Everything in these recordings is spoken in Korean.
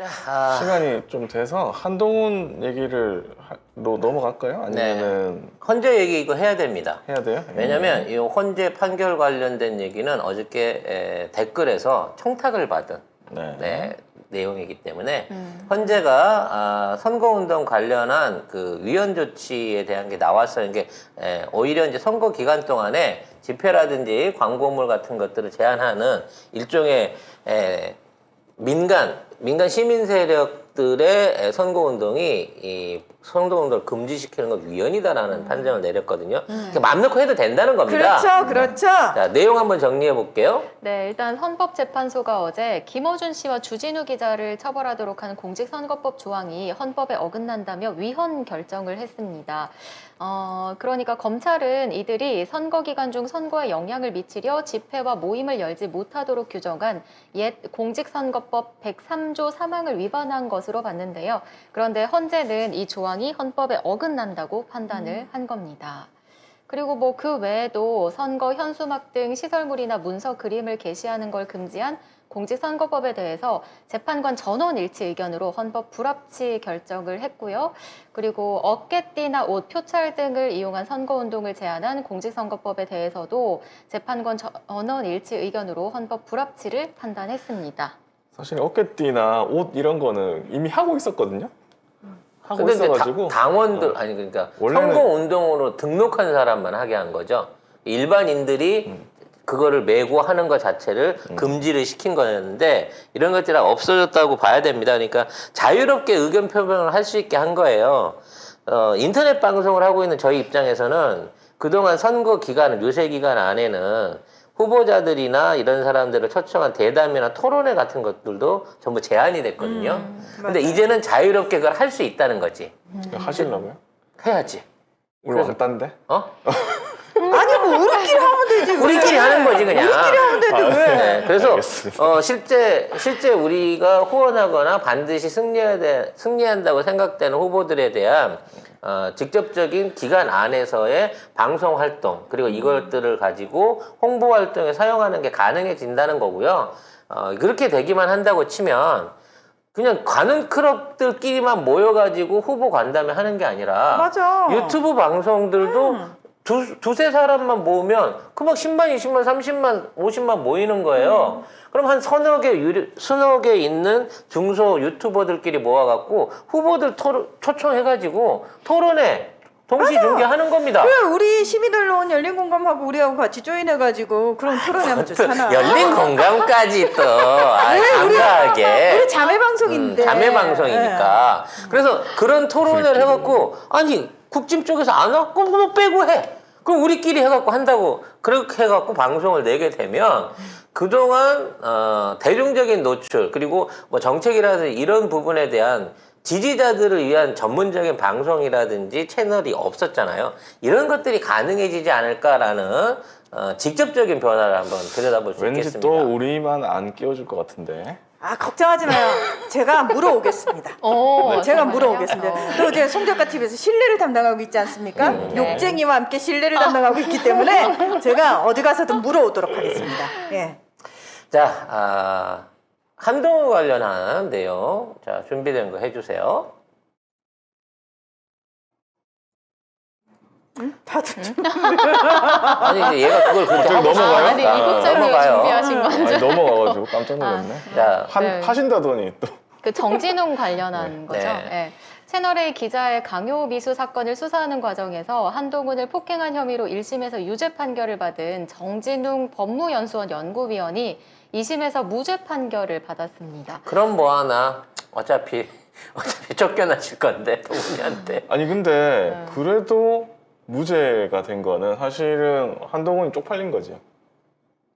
시간이 좀 돼서 한동훈 얘기를 넘어갈까요? 아니면은 헌재 얘기 이거 해야 됩니다. 해야 돼요? 왜냐면 이 헌재 판결 관련된 얘기는 어저께 댓글에서 청탁을 받은 내용이기 때문에 헌재가 선거운동 관련한 그 위헌 조치에 대한 게 나왔어요. 이게 오히려 이제 선거 기간 동안에 집회라든지 광고물 같은 것들을 제한하는 일종의 민간 시민 세력들의 선거운동이 선거운동을 금지시키는 건 위헌이다라는 판정을 내렸거든요. 맘 놓고 해도 된다는 겁니다. 그렇죠, 그렇죠. 자, 내용 한번 정리해 볼게요. 네, 일단 헌법재판소가 어제 김어준 씨와 주진우 기자를 처벌하도록 하는 공직선거법 조항이 헌법에 어긋난다며 위헌 결정을 했습니다. 그러니까 검찰은 이들이 선거 기간 중 선거에 영향을 미치려 집회와 모임을 열지 못하도록 규정한 옛 공직선거법 103조 3항을 위반한 것으로 봤는데요. 그런데 헌재는 이 조항이 헌법에 어긋난다고 판단을 한 겁니다. 그리고 뭐 그 외에도 선거 현수막 등 시설물이나 문서 그림을 게시하는 걸 금지한 공직선거법에 대해서 재판관 전원 일치 의견으로 헌법 불합치 결정을 했고요. 그리고 어깨띠나 옷, 표찰 등을 이용한 선거운동을 제한한 공직선거법에 대해서도 재판관 전원 일치 의견으로 헌법 불합치를 판단했습니다. 사실 어깨띠나 옷 이런 거는 이미 하고 있었거든요. 하고 근데 있어가지고 당원들 아니 그러니까 원래는- 선거운동으로 등록한 사람만 하게 한 거죠. 일반인들이 그거를 메고 하는 것 자체를 금지를 시킨 거였는데 이런 것들이 다 없어졌다고 봐야 됩니다. 그러니까 자유롭게 의견 표명을 할 수 있게 한 거예요. 인터넷 방송을 하고 있는 저희 입장에서는 그동안 선거 기간, 유세 기간 안에는 후보자들이나 이런 사람들을 초청한 대담이나 토론회 같은 것들도 전부 제한이 됐거든요. 근데 이제는 자유롭게 그걸 할 수 있다는 거지. 하시려고요? 해야지. 우리 왕딴데? 아니 뭐 우리끼리 하면 되지. 우리끼리 하는 거지 그냥. 우리끼리 하면 되지 왜? 네, 그래서 알겠습니다. 실제 우리가 후원하거나 반드시 승리한다고 생각되는 후보들에 대한 직접적인 기간 안에서의 방송 활동 그리고 이것들을 가지고 홍보 활동에 사용하는 게 가능해진다는 거고요. 그렇게 되기만 한다고 치면 그냥 가는 클럽들끼리만 모여가지고 후보 간담회 하는 게 아니라 맞아. 유튜브 방송들도 두세 사람만 모으면 금방 10만, 20만, 30만, 50만 모이는 거예요. 그럼 한 서너 개 있는 중소 유튜버들끼리 모아갖고 후보들 초청해가지고 토론회 동시 중계하는 겁니다. 그래 우리 시민언론 열린 공감하고 우리하고 같이 조인해가지고 그런 토론하면 좋잖아. 열린 공감까지 또 감사하게 우리 자매 방송인데. 자매 방송이니까. 그래서 그런 토론회를 해갖고 아니 국짐 쪽에서 안 와? 그럼 뭐 빼고 해. 그럼 우리끼리 해갖고 한다고 그렇게 해갖고 방송을 내게 되면 그동안 대중적인 노출 그리고 뭐 정책이라든지 이런 부분에 대한 지지자들을 위한 전문적인 방송이라든지 채널이 없었잖아요. 이런 것들이 가능해지지 않을까라는 직접적인 변화를 한번 들여다볼 수 왠지 있겠습니다. 또 우리만 안 끼워줄 것 같은데. 아 걱정하지 마요. 제가 물어오겠습니다. 제가 물어오겠습니다. 그리고 이제 송작가 TV에서 실내를 담당하고 있지 않습니까? 욕쟁이와 함께 실내를 담당하고 있기 때문에 제가 어디 가서든 물어오도록 하겠습니다. 예. 자, 한동훈 관련한 내용 자 준비된 거 해주세요. 다들 아니 이제 얘가 그걸 그렇게 갑자기 하고 넘어가요? 아니 이국적으로 넘어가요. 준비하신 건 아니, 넘어가가지고 깜짝 놀랐네. 자, 네. 하신다더니 또. 그 정진웅 관련한 거죠. 네. 네. 채널A 기자의 강요 미수 사건을 수사하는 과정에서 한동훈을 폭행한 혐의로 1심에서 유죄 판결을 받은 정진웅 법무연수원 연구위원이 2심에서 무죄 판결을 받았습니다. 그럼 뭐 하나 어차피 쫓겨나실 건데 동훈이한테. 아니 근데 그래도 무죄가 된 거는 사실은 한동훈이 쪽팔린 거지.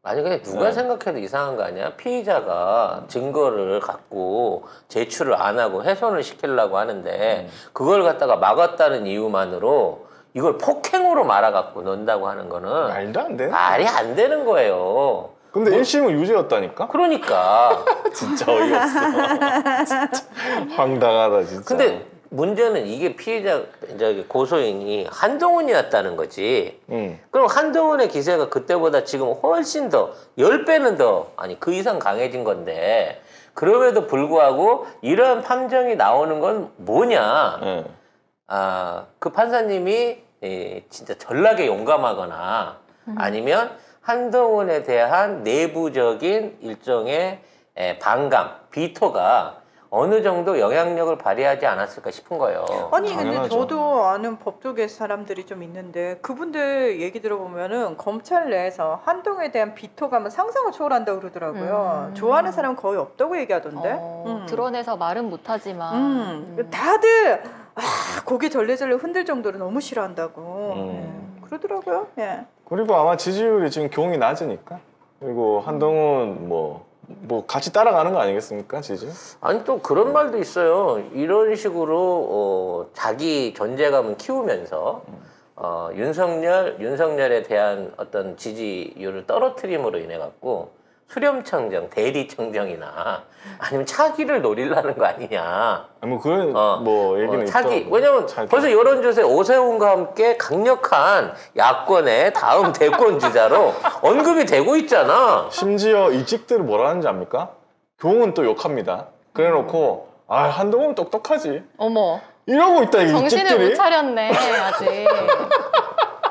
아니 근데 누가 네. 생각해도 이상한 거 아니야? 피의자가 증거를 갖고 제출을 안 하고 훼손을 시키려고 하는데 그걸 갖다가 막았다는 이유만으로 이걸 폭행으로 말아갖고 논다고 하는 거는 말도 안 돼. 말이 안 되는 거예요. 근데 1심은 유죄였다니까? 그러니까. 진짜 어이없어. 진짜 황당하다 진짜. 근데 문제는 이게 피해자 고소인이 한동훈이었다는 거지. 그럼 한동훈의 기세가 그때보다 지금 훨씬 더 10배는 더 아니 그 이상 강해진 건데 그럼에도 불구하고 이러한 판정이 나오는 건 뭐냐? 네. 그 판사님이 진짜 전락에 용감하거나 아니면 한동훈에 대한 내부적인 일종의 반감, 비토가 어느 정도 영향력을 발휘하지 않았을까 싶은 거예요. 아니 근데 당연하죠. 저도 아는 법조계 사람들이 좀 있는데 그분들 얘기 들어보면은 검찰 내에서 한동훈에 대한 비토감은 상상을 초월한다고 그러더라고요. 좋아하는 사람은 거의 없다고 얘기하던데. 드러내서 말은 못하지만 다들 고개 절레절레 흔들 정도로 너무 싫어한다고 그러더라고요. 예. 그리고 아마 지지율이 지금 경이 낮으니까. 그리고 한동훈 뭐 같이 따라가는 거 아니겠습니까, 지지? 아니 또 그런 말도 있어요. 이런 식으로 자기 존재감을 키우면서 윤석열에 대한 어떤 지지율을 떨어뜨림으로 인해 갖고 수렴청정, 대리청정이나 아니면 차기를 노리려는 거 아니냐. 뭐 그런 뭐 얘기는 차기. 있더라고요. 왜냐면 차기. 벌써 여론조사에 오세훈과 함께 강력한 야권의 다음 대권 주자로 언급이 되고 있잖아. 심지어 이 찍들을 뭐라 하는지 압니까? 교훈 또 욕합니다. 그래놓고 한동훈 똑똑하지. 어머, 이러고 있다 이 정신을 찍들이. 못 차렸네 아직.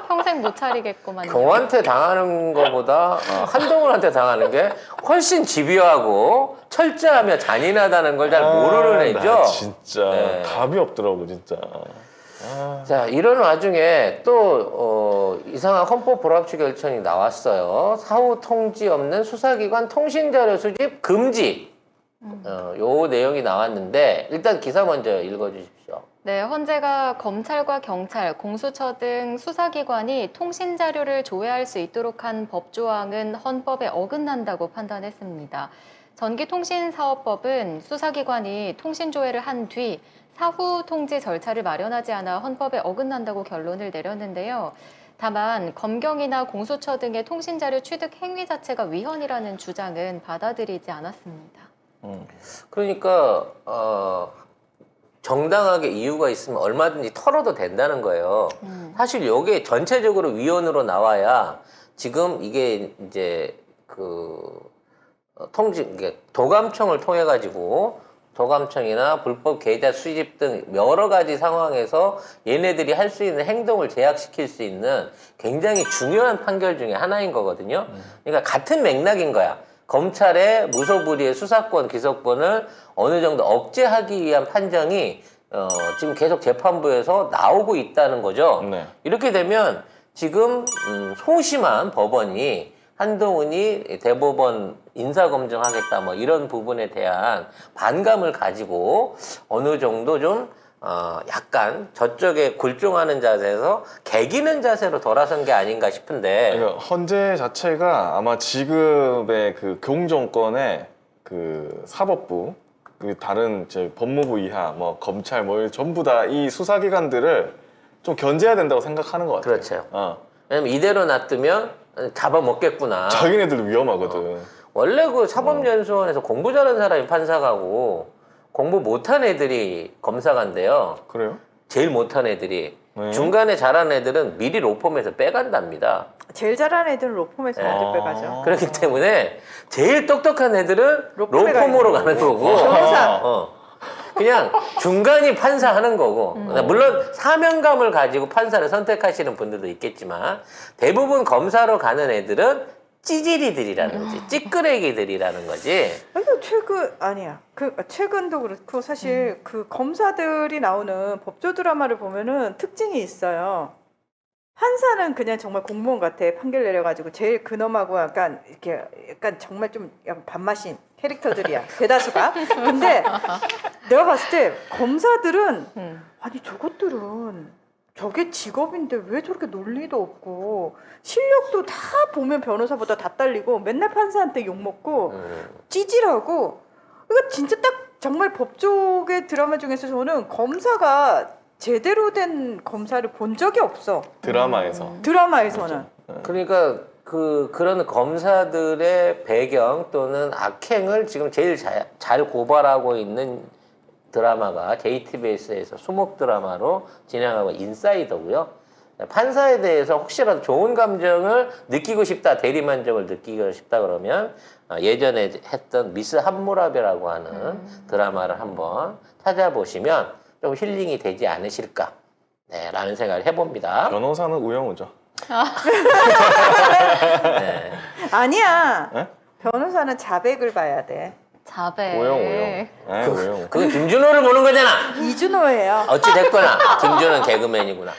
평생 못 차리겠구만요. 경한테 당하는 것보다 한동훈한테 당하는 게 훨씬 집요하고 철저하며 잔인하다는 걸 잘 모르는 애죠. 나 진짜 네. 답이 없더라고 진짜. 자, 이런 와중에 또 이상한 헌법 불합치 결정이 나왔어요. 사후 통지 없는 수사기관 통신자료 수집 금지. 요 내용이 나왔는데 일단 기사 먼저 읽어주십시오. 네, 헌재가 검찰과 경찰, 공수처 등 수사기관이 통신자료를 조회할 수 있도록 한 법조항은 헌법에 어긋난다고 판단했습니다. 전기통신사업법은 수사기관이 통신조회를 한 뒤 사후 통지 절차를 마련하지 않아 헌법에 어긋난다고 결론을 내렸는데요. 다만 검경이나 공수처 등의 통신자료 취득 행위 자체가 위헌이라는 주장은 받아들이지 않았습니다. 그러니까 정당하게 이유가 있으면 얼마든지 털어도 된다는 거예요. 사실 이게 전체적으로 위헌으로 나와야 지금 이게 이제 이게 도감청을 통해 가지고 도감청이나 불법 계좌 수집 등 여러 가지 상황에서 얘네들이 할 수 있는 행동을 제약시킬 수 있는 굉장히 중요한 판결 중에 하나인 거거든요. 그러니까 같은 맥락인 거야. 검찰의 무소불위의 수사권, 기소권을 어느 정도 억제하기 위한 판정이 지금 계속 재판부에서 나오고 있다는 거죠. 네. 이렇게 되면 지금 소심한 법원이 한동훈이 대법원 인사검증하겠다 뭐 이런 부분에 대한 반감을 가지고 어느 정도 좀 약간 저쪽에 굴종하는 자세에서 개기는 자세로 돌아선 게 아닌가 싶은데. 그러니까 헌재 자체가 아마 지금의 그 경정권의 그 사법부, 그 다른 이제 법무부 이하, 뭐 검찰, 뭐 전부 다 이 수사기관들을 좀 견제해야 된다고 생각하는 것 같아요. 그렇죠. 왜냐면 이대로 놔두면 잡아먹겠구나. 자기네들도 위험하거든. 원래 그 사법연수원에서 공부 잘하는 사람이 판사가고 공부 못한 애들이 검사관인데요. 그래요? 제일 못한 애들이 네. 중간에 잘하는 애들은 미리 로펌에서 빼간답니다. 제일 잘하는 애들은 로펌에서 먼저 빼가죠. 그렇기 때문에 제일 똑똑한 애들은 로펌에 로펌으로 가는 거고 변호사. 그냥 중간이 판사하는 거고 물론 사명감을 가지고 판사를 선택하시는 분들도 있겠지만 대부분 검사로 가는 애들은 찌질이들이라는 거지. 찌끄레기들이라는 거지. 최근도 그렇고 사실 그 검사들이 나오는 법조 드라마를 보면은 특징이 있어요. 판사는 그냥 정말 공무원 같아. 판결 내려가지고 제일 근엄하고 약간 정말 좀 약간 밥맛인 캐릭터들이야. 대다수가. 근데 내가 봤을 때 검사들은 아니 저것들은 저게 직업인데 왜 저렇게 논리도 없고 실력도 다 보면 변호사보다 다 딸리고 맨날 판사한테 욕먹고 찌질하고 이거 진짜 딱 정말 법조계 드라마 중에서 저는 검사가 제대로 된 검사를 본 적이 없어. 드라마에서는. 그러니까 그런 검사들의 배경 또는 악행을 지금 제일 잘 고발하고 있는 드라마가 JTBS에서 수목 드라마로 진행하고 인사이더고요. 판사에 대해서 혹시라도 좋은 감정을 느끼고 싶다, 대리만족을 느끼고 싶다 그러면 예전에 했던 미스 함무라비라고 하는 드라마를 한번 찾아보시면 좀 힐링이 되지 않으실까 네, 라는 생각을 해봅니다. 변호사는 우영우죠. 네. 아니야. 네? 변호사는 자백을 봐야 돼. 자백. 우영우. 네, 우영우. 그건 김준호를 보는 거잖아. 이준호예요. 어찌 됐거나 김준호는 개그맨이구나.